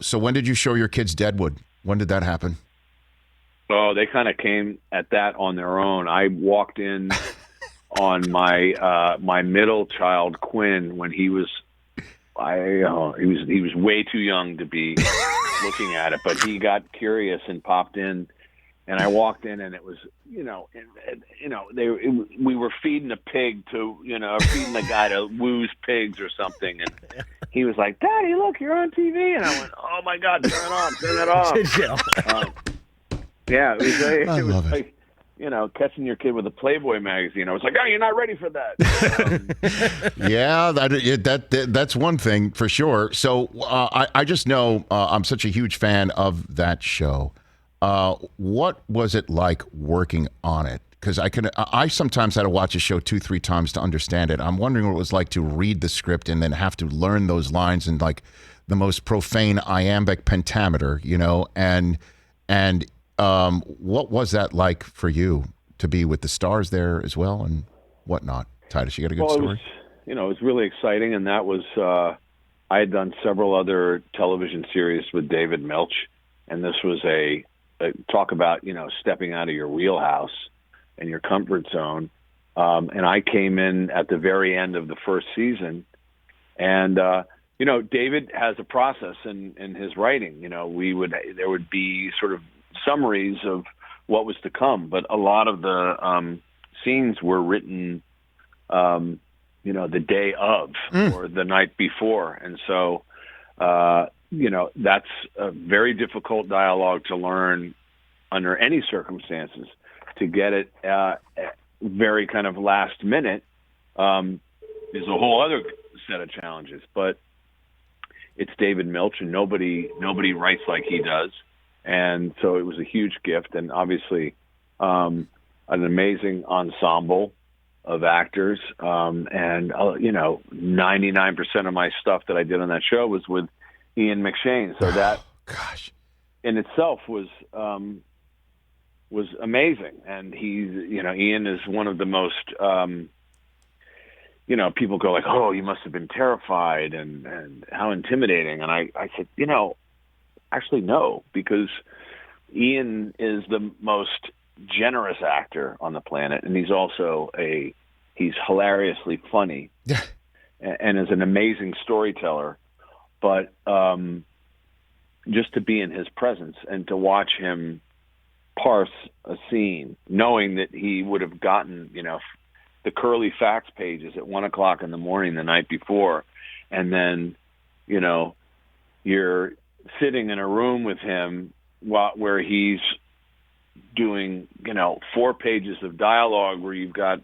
So when did you show your kids Deadwood? When did that happen? Oh, they kind of came at that on their own. I walked in on my my middle child Quinn when he was he was way too young to be looking at it, but he got curious and popped in, and I walked in, and it was we were feeding a pig to feeding the guy to Woo's pigs or something, and he was like, "Daddy, look, you're on TV," and I went, "Oh my God, turn it off." Did you? Yeah, it was love it. like catching your kid with a Playboy magazine. I was like, "Oh, you're not ready for that." Yeah, that's one thing for sure. So I just know I'm such a huge fan of that show. What was it like working on it? Because I sometimes had to watch a show 2-3 times to understand it. I'm wondering what it was like to read the script and then have to learn those lines in like the most profane iambic pentameter, and what was that like for you to be with the stars there as well and whatnot? Titus, you got a good story? It was really exciting, and that was I had done several other television series with David Milch, and this was a talk about stepping out of your wheelhouse and your comfort zone. And I came in at the very end of the first season, and David has a process in his writing. There would be sort of summaries of what was to come, but a lot of the scenes were written the day of or the night before, and so that's a very difficult dialogue to learn under any circumstances. To get it very kind of last minute is a whole other set of challenges. But it's David Milch, and nobody writes like he does, and so it was a huge gift, and obviously an amazing ensemble of actors, and 99% of my stuff that I did on that show was with Ian McShane. So that, in itself was amazing. And he's, Ian is one of the most, people go like, "Oh, you must have been terrified and how intimidating." And I said, actually no, because Ian is the most generous actor on the planet, and he's also he's hilariously funny and is an amazing storyteller. But just to be in his presence and to watch him parse a scene, knowing that he would have gotten, the curly facts pages at 1:00 in the morning the night before, and then, you're sitting in a room with him where he's doing, 4 pages of dialogue where you've got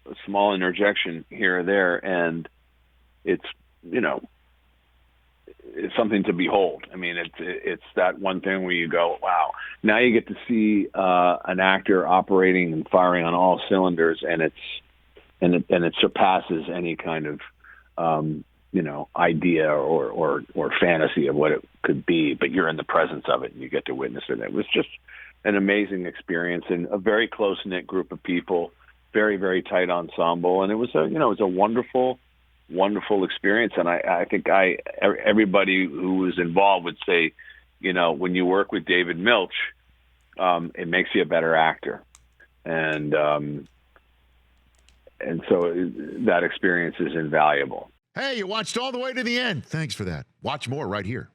a small interjection here or there, and it's something to behold. I mean, it's that one thing where you go, wow, now you get to see an actor operating and firing on all cylinders, and it surpasses any kind of idea or fantasy of what it could be, but you're in the presence of it and you get to witness it. It was just an amazing experience, and a very close-knit group of people, very, very tight ensemble, and it was a wonderful experience. And I think everybody who was involved would say, when you work with David Milch, it makes you a better actor, and so that experience is invaluable. Hey, you watched all the way to the end. Thanks for that. Watch more right here.